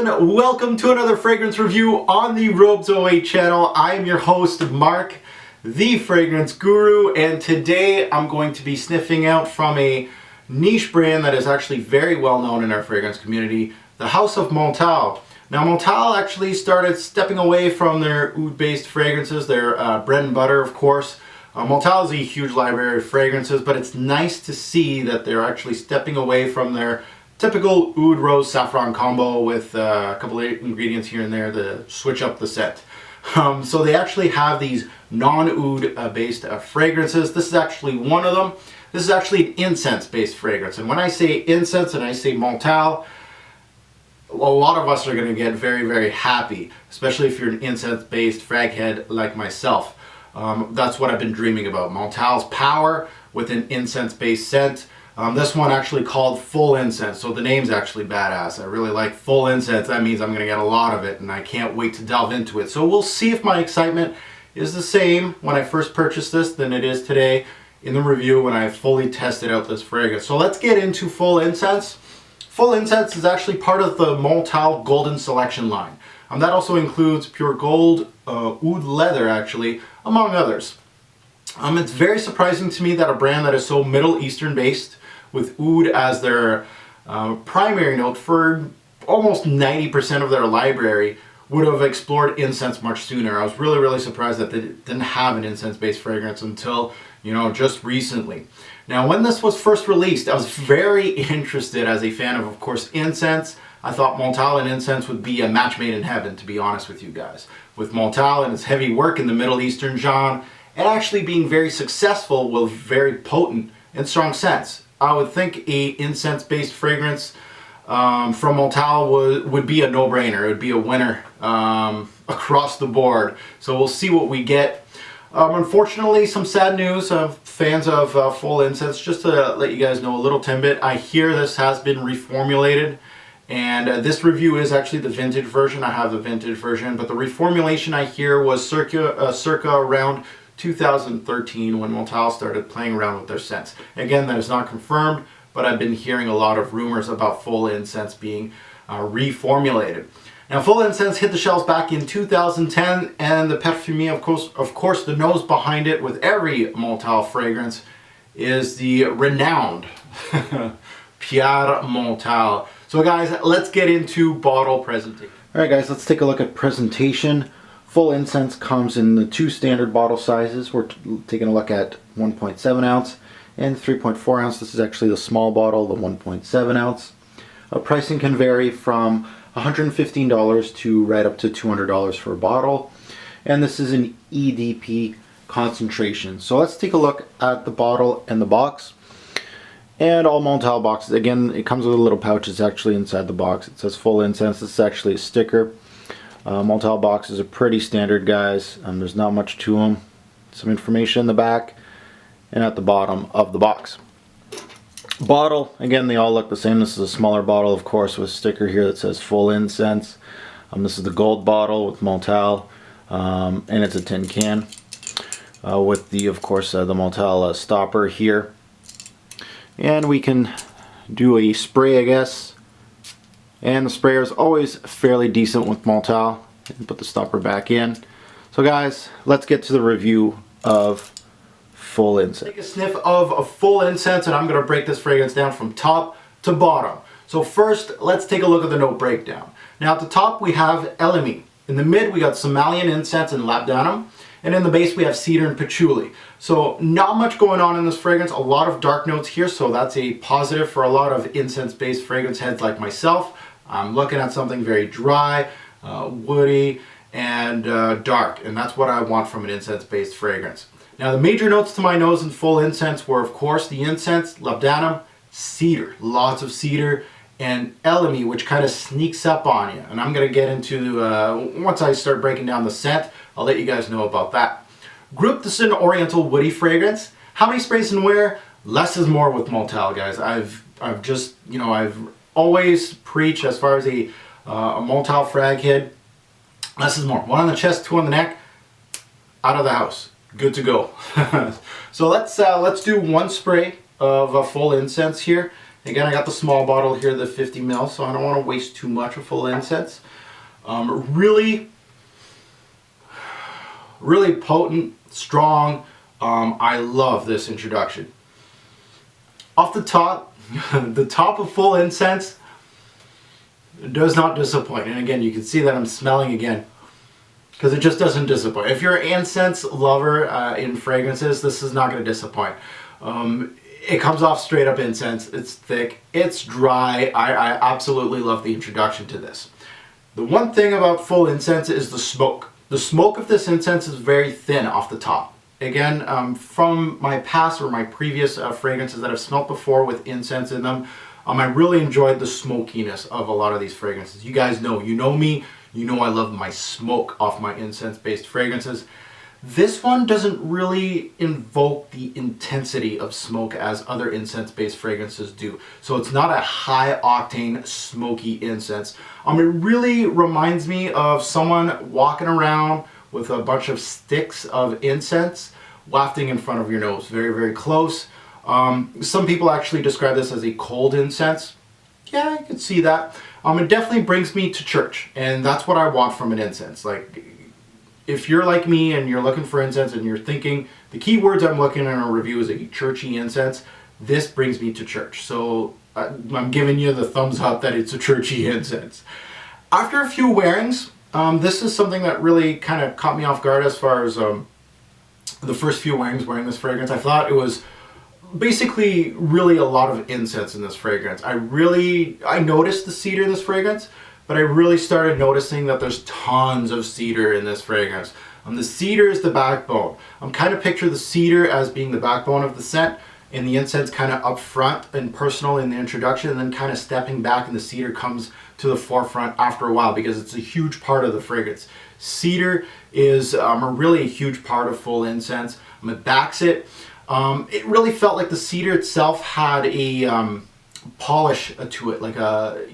gentlemen, welcome to another fragrance review on the Robes Away channel. I am your host, Mark, the fragrance guru, and today I'm going to be sniffing out from a niche brand that is actually very well known in our fragrance community, the House of Montale. Now, Montale actually started stepping away from their oud-based fragrances, their bread and butter, of course. Montale is a huge library of fragrances, but it's nice to see that they're actually stepping away from their typical oud rose saffron combo with a couple of ingredients here and there to switch up the scent. So they actually have these non-oud based fragrances. This is actually one of them. This is actually an incense based fragrance, and when I say incense and I say Montale, a lot of us are going to get very, very happy, especially if you're an incense based frag head like myself. That's what I've been dreaming about. Montale's power with an incense based scent. This one actually called Full Incense, so the name's actually badass. I really like Full Incense. That means I'm going to get a lot of it, and I can't wait to delve into it. So we'll see if my excitement is the same when I first purchased this than it is today in the review when I fully tested out this fragrance. So let's get into Full Incense. Full Incense is actually part of the Montale Golden Selection line. That also includes pure gold, oud leather actually, among others. It's very surprising to me that a brand that is so Middle Eastern based, with oud as their primary note for almost 90% of their library, would have explored incense much sooner. I was really, really surprised that they didn't have an incense-based fragrance until, just recently. Now, when this was first released, I was very interested as a fan of course, incense. I thought Montale and incense would be a match made in heaven, to be honest with you guys. With Montale and its heavy work in the Middle Eastern genre, and actually being very successful with very potent and strong scents. I would think a incense-based fragrance from Montale would be a no-brainer. It would be a winner across the board. So we'll see what we get. Unfortunately, some sad news of fans of Full Incense. Just to let you guys know a little tidbit, I hear this has been reformulated. And this review is actually the vintage version. I have the vintage version, but the reformulation I hear was circa around 2013 when Montale started playing around with their scents. Again, that is not confirmed, but I've been hearing a lot of rumors about Full Incense being reformulated. Now, Full Incense hit the shelves back in 2010, and the parfumie, of course, the nose behind it with every Montale fragrance is the renowned Pierre Montale. So guys, let's get into bottle presentation. Alright guys, let's take a look at presentation. Full Incense comes in the two standard bottle sizes. We're taking a look at 1.7 ounce and 3.4 ounce. This is actually the small bottle, the 1.7 ounce. Pricing can vary from $115 to right up to $200 for a bottle. And this is an EDP concentration. So let's take a look at the bottle and the box. And all Montale boxes, again, it comes with a little pouch. It's actually inside the box. It says Full Incense. This is actually a sticker. Montale boxes are pretty standard, guys. There's not much to them. Some information in the back and at the bottom of the box. Bottle, again, they all look the same. This is a smaller bottle, of course, with a sticker here that says Full Incense. This is the gold bottle with Montale, and it's a tin can with the, of course, the Montale stopper here. And we can do a spray, I guess. And the sprayer is always fairly decent with Montale. And put the stopper back in. So guys, let's get to the review of Full Incense. Take a sniff of a Full Incense, and I'm going to break this fragrance down from top to bottom. So first, let's take a look at the note breakdown. Now at the top we have elemi. In the mid we got Somalian incense and labdanum. And in the base we have cedar and patchouli. So not much going on in this fragrance, a lot of dark notes here, so that's a positive for a lot of incense-based fragrance heads like myself. I'm looking at something very dry, woody, and dark, and that's what I want from an incense-based fragrance. Now the major notes to my nose in Full Incense were, of course, the incense, labdanum, cedar, lots of cedar, and elemi, which kind of sneaks up on you. And I'm going to get into, once I start breaking down the scent, I'll let you guys know about that. Group this in Oriental woody fragrance. How many sprays and where? Less is more with Montale, guys. I've always preached as far as a Montale frag head. Less is more. One on the chest, two on the neck. Out of the house. Good to go. So let's do one spray of Full Incense here. Again, I got the small bottle here, the 50 ml, so I don't want to waste too much of full incense. Really potent, strong. I love this introduction. Off the top, the top of full incense does not disappoint. And again, you can see that I'm smelling again, because it just doesn't disappoint. If you're an incense lover in fragrances, this is not going to disappoint. It comes off straight up incense. It's thick, it's dry. I absolutely love the introduction to this. The one thing about full incense is the smoke. The smoke of this incense is very thin off the top. Again, from my past or my previous fragrances that I've smelled before with incense in them, I really enjoyed the smokiness of a lot of these fragrances. You guys know, you know me, you know I love my smoke off my incense-based fragrances. This one doesn't really invoke the intensity of smoke as other incense-based fragrances do. So it's not a high-octane, smoky incense. It really reminds me of someone walking around with a bunch of sticks of incense wafting in front of your nose, very, very close. Some people actually describe this as a cold incense. Yeah, I could see that. It definitely brings me to church, and that's what I want from an incense. Like, if you're like me and you're looking for incense and you're thinking, the key words I'm looking at in a review is a churchy incense, this brings me to church. So I'm giving you the thumbs up that it's a churchy incense. After a few wearings, this is something that really kind of caught me off guard as far as the first few wearings wearing this fragrance. I thought it was basically really a lot of incense in this fragrance. I noticed the cedar in this fragrance, but I really started noticing that there's tons of cedar in this fragrance. The cedar is the backbone. Kind of picture the cedar as being the backbone of the scent, and the incense kind of up front and personal in the introduction, and then kind of stepping back, and the cedar comes to the forefront after a while because it's a huge part of the fragrance. Cedar is really a huge part of full incense. It backs it. It really felt like the cedar itself had a polish to it, like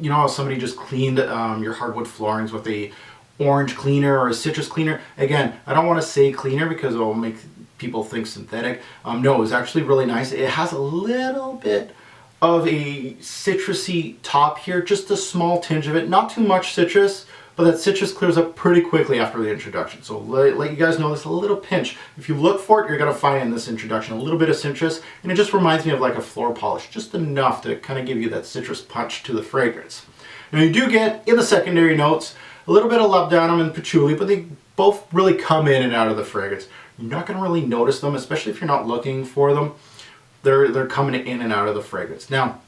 you know how somebody just cleaned your hardwood floorings with a orange cleaner or a citrus cleaner. Again, I don't want to say cleaner because it will make people think synthetic. No, it was actually really nice. It has a little bit of a citrusy top here, just a small tinge of it, not too much citrus, but that citrus clears up pretty quickly after the introduction. So let you guys know this, a little pinch. If you look for it, you're gonna find in this introduction a little bit of citrus, and it just reminds me of like a floor polish, just enough to kind of give you that citrus punch to the fragrance. Now you do get, in the secondary notes, a little bit of labdanum and patchouli, but they both really come in and out of the fragrance. You're not gonna really notice them, especially if you're not looking for them. They're coming in and out of the fragrance. Now,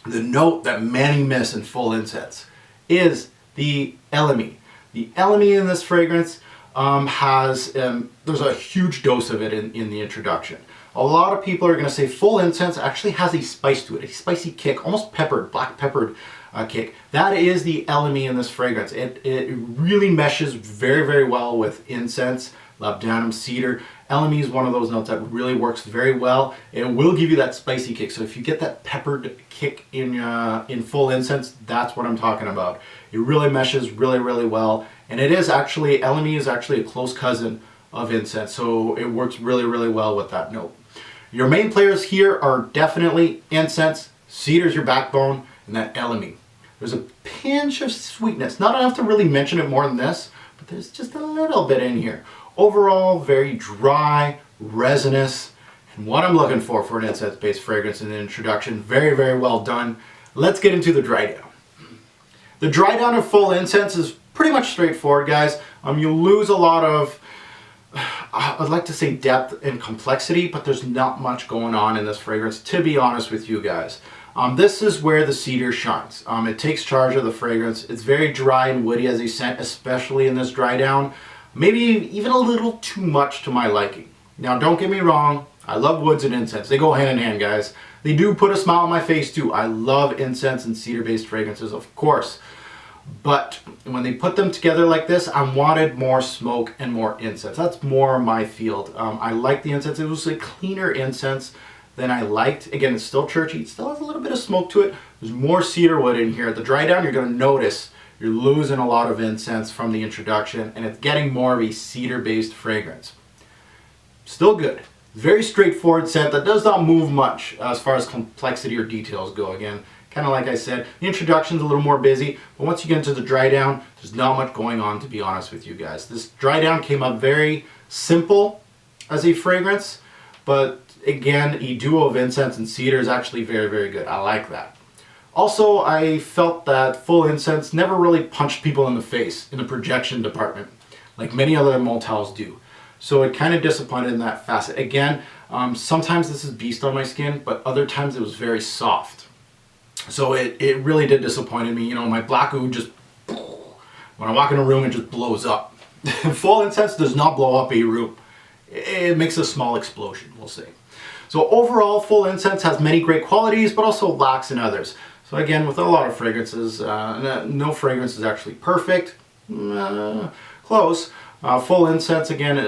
the note that many miss in full incense is the elemi. The elemi in this fragrance there's a huge dose of it in the introduction. A lot of people are going to say full incense actually has a spice to it, a spicy kick, almost peppered, black peppered kick. That is the elemi in this fragrance. It really meshes very, very well with incense, labdanum, cedar. Elemi is one of those notes that really works very well. It will give you that spicy kick. So if you get that peppered kick in full incense, that's what I'm talking about. It really meshes really, really well. And it is actually, elemi is actually a close cousin of incense. So it works really, really well with that note. Your main players here are definitely incense, cedar's your backbone, and that elemi. There's a pinch of sweetness. Not enough to really mention it more than this, but there's just a little bit in here. Overall, very dry, resinous, and what I'm looking for an incense-based fragrance in the introduction. Very, very well done. Let's get into the dry down. The dry down of full incense is pretty much straightforward, guys. You lose a lot of, I'd like to say depth and complexity, but there's not much going on in this fragrance, to be honest with you guys. This is where the cedar shines. It takes charge of the fragrance. It's very dry and woody as a scent, especially in this dry down. Maybe even a little too much to my liking. Now, don't get me wrong. I love woods and incense. They go hand in hand, guys. They do put a smile on my face, too. I love incense and cedar-based fragrances, of course. But when they put them together like this, I wanted more smoke and more incense. That's more my field. I like the incense. It was a cleaner incense than I liked. Again, it's still churchy. It still has a little bit of smoke to it. There's more cedar wood in here. At the dry down, you're going to notice you're losing a lot of incense from the introduction, and it's getting more of a cedar-based fragrance. Still good. Very straightforward scent that does not move much as far as complexity or details go. Again, kind of like I said, the introduction's a little more busy, but once you get into the dry down, there's not much going on, to be honest with you guys. This dry down came up very simple as a fragrance, but again, a duo of incense and cedar is actually very, very good. I like that. Also, I felt that full incense never really punched people in the face in the projection department, like many other Montales do. So it kind of disappointed in that facet. Again, sometimes this is beast on my skin, but other times it was very soft. So it really did disappoint me. You know, my black oud just, when I walk in a room, it just blows up. Full incense does not blow up a room. It makes a small explosion, we'll say. So overall, full incense has many great qualities, but also lacks in others. So again, with a lot of fragrances, no fragrance is actually perfect. Close. Full incense, again,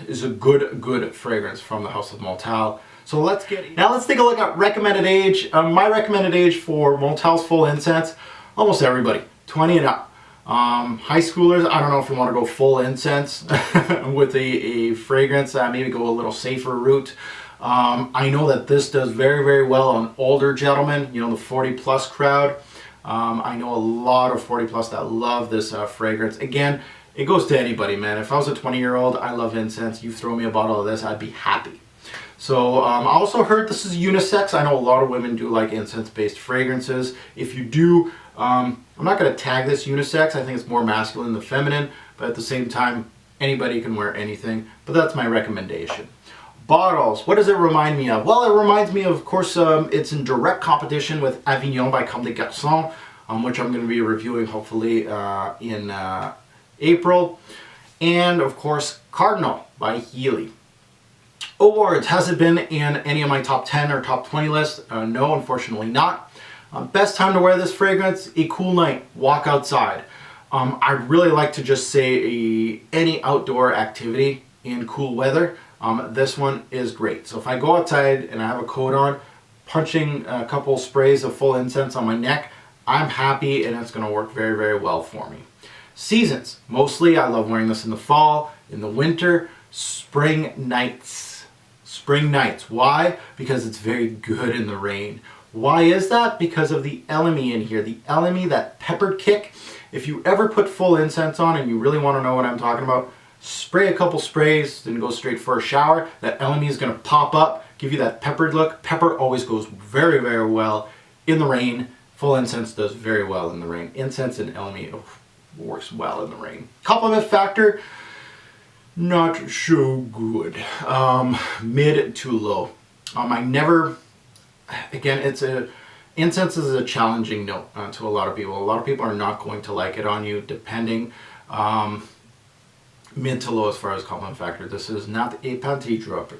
is a good fragrance from the House of Montale. So let's take a look at recommended age. My recommended age for Montale's full incense, almost everybody, 20 and up. High schoolers, I don't know if you want to go full incense with a fragrance, maybe go a little safer route. I know that this does very, very well on older gentlemen, you know, the 40 plus crowd. I know a lot of 40 plus that love this fragrance. Again, it goes to anybody, man. If I was a 20-year-old, I love incense. You throw me a bottle of this, I'd be happy. So I also heard this is unisex. I know a lot of women do like incense-based fragrances. If you do, I'm not going to tag this unisex. I think it's more masculine than feminine, but at the same time, anybody can wear anything. But that's my recommendation. Bottles, what does it remind me of? Well, it reminds me of course, it's in direct competition with Avignon by Comme des Garçons, which I'm going to be reviewing hopefully in April. And of course, Cardinal by Healy. Awards, has it been in any of my top 10 or top 20 lists? No, unfortunately not. Best time to wear this fragrance, a cool night, walk outside. I really like to just say any outdoor activity in cool weather. This one is great. So if I go outside and I have a coat on, punching a couple sprays of full incense on my neck, I'm happy and it's going to work very, very well for me. Seasons, mostly I love wearing this in the fall, in the winter, spring nights. Spring nights. Why? Because it's very good in the rain. Why is that? Because of the LME in here. The LME, that peppered kick. If you ever put full incense on and you really want to know what I'm talking about, spray a couple sprays, then go straight for a shower. That LME is going to pop up, give you that peppered look. Pepper always goes very, very well in the rain. Full incense does very well in the rain. Incense and LME works well in the rain. Compliment factor, not so good. Mid to low. Incense is a challenging note to a lot of people. A lot of people are not going to like it on you, depending. Mid to low as far as compliment factor. This is not a panty dropper.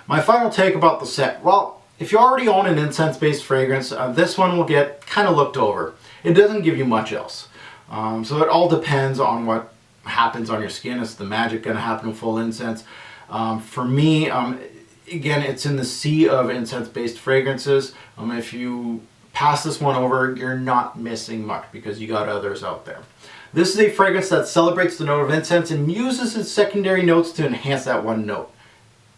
My final take about the scent. Well, if you already own an incense-based fragrance, this one will get kind of looked over. It doesn't give you much else. So it all depends on what happens on your skin. Is the magic going to happen with full incense? For me, again, it's in the sea of incense-based fragrances. If you pass this one over, you're not missing much because you got others out there. This is a fragrance that celebrates the note of incense and uses its secondary notes to enhance that one note,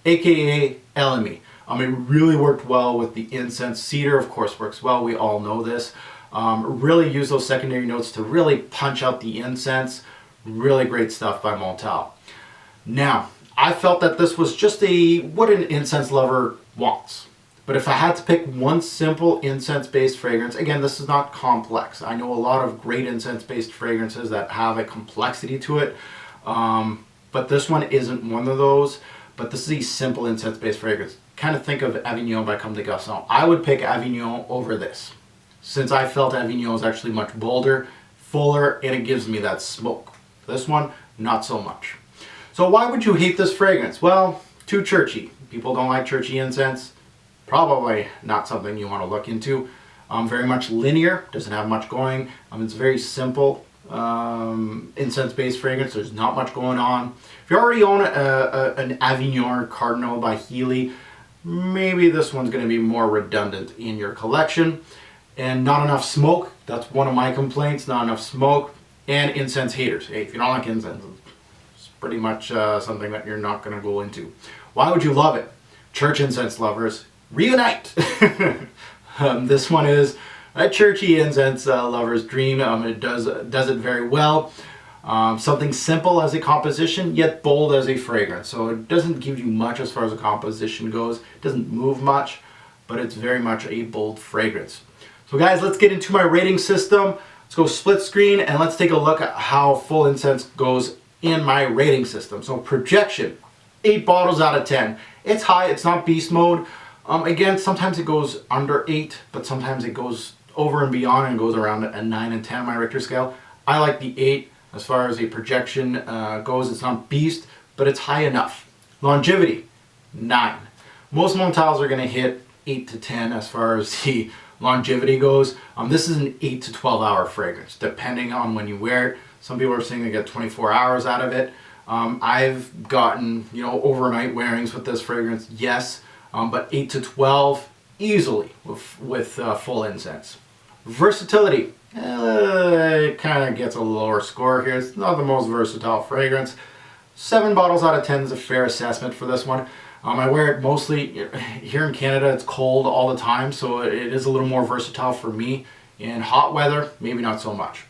aka LME. It really worked well with the incense. Cedar, of course, works well. We all know this. Really use those secondary notes to really punch out the incense. Really great stuff by Montale. Now, I felt that this was just what an incense lover wants. But if I had to pick one simple incense-based fragrance, again, this is not complex. I know a lot of great incense-based fragrances that have a complexity to it, but this one isn't one of those. But this is a simple incense-based fragrance. Kind of think of Avignon by Comme des Garçons. I would pick Avignon over this, since I felt Avignon is actually much bolder, fuller, and it gives me that smoke. This one, not so much. So why would you hate this fragrance? Well, too churchy. People don't like churchy incense. Probably not something you want to look into. Very much linear, doesn't have much going. It's very simple incense-based fragrance. There's not much going on. If you already own an Avignon Cardinal by Healy, maybe this one's going to be more redundant in your collection. And not enough smoke. That's one of my complaints. Not enough smoke. And incense haters. Hey, if you don't like incense, it's pretty much something that you're not going to go into. Why would you love it? Church incense lovers, reunite! This one is a churchy incense lover's dream. It does it very well. Something simple as a composition, yet bold as a fragrance. So it doesn't give you much as far as the composition goes. It doesn't move much, but it's very much a bold fragrance. So guys, let's get into my rating system. Let's go split screen and let's take a look at how Full Incense goes in my rating system. So projection, 8 bottles out of 10. It's high, it's not beast mode. Again, sometimes it goes under 8, but sometimes it goes over and beyond and goes around a 9 and 10 on my Richter scale. I like the 8 as far as a projection goes. It's not beast, but it's high enough. Longevity, 9. Most Montales are going to hit 8 to 10 as far as the longevity goes. This is an 8 to 12 hour fragrance, depending on when you wear it. Some people are saying they get 24 hours out of it. I've gotten, overnight wearings with this fragrance, yes, but 8 to 12 easily with Full Incense. Versatility, it kind of gets a lower score here. It's not the most versatile fragrance. 7 bottles out of 10 is a fair assessment for this one. I wear it mostly here in Canada. It's cold all the time, so it is a little more versatile for me. In hot weather, maybe not so much.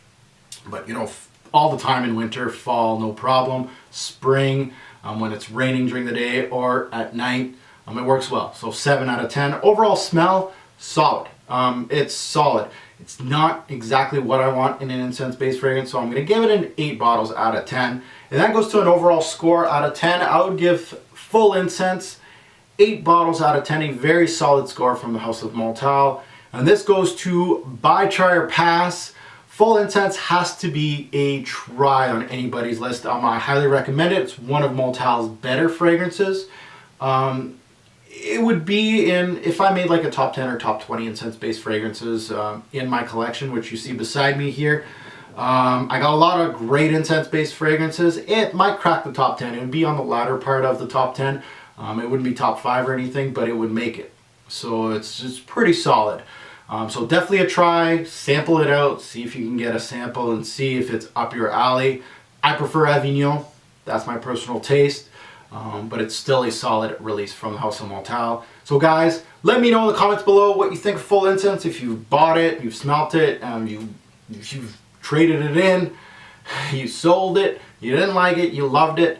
But all the time in winter, fall, no problem. Spring, when it's raining during the day or at night, it works well. So 7 out of 10. Overall smell, solid. It's solid. It's not exactly what I want in an incense-based fragrance, so I'm going to give it an 8 bottles out of 10. And that goes to an overall score out of 10. I would give Full Incense 8 bottles out of 10, a very solid score from the House of Montale. And this goes to buy, try, or pass. Full Incense has to be a try on anybody's list. I highly recommend it. It's one of Montale's better fragrances. It would be if I made like a top 10 or top 20 incense-based fragrances in my collection, which you see beside me here. I got a lot of great incense-based fragrances. It might crack the top 10. It would be on the latter part of the top 10. It wouldn't be top 5 or anything, but it would make it. So it's just pretty solid. So definitely a try. Sample it out. See if you can get a sample and see if it's up your alley. I prefer Avignon. That's my personal taste. But it's still a solid release from the House of Montale. So guys, let me know in the comments below what you think of Full Incense. If you've bought it, you've smelt it, you've traded it in, you sold it, you didn't like it, you loved it.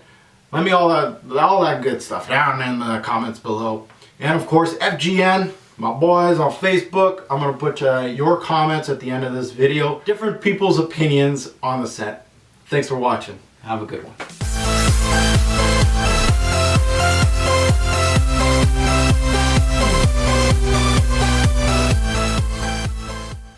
Let me all that good stuff down in the comments below. And of course, FGN, my boys on Facebook. I'm going to put your comments at the end of this video. Different people's opinions on the scent. Thanks for watching. Have a good one.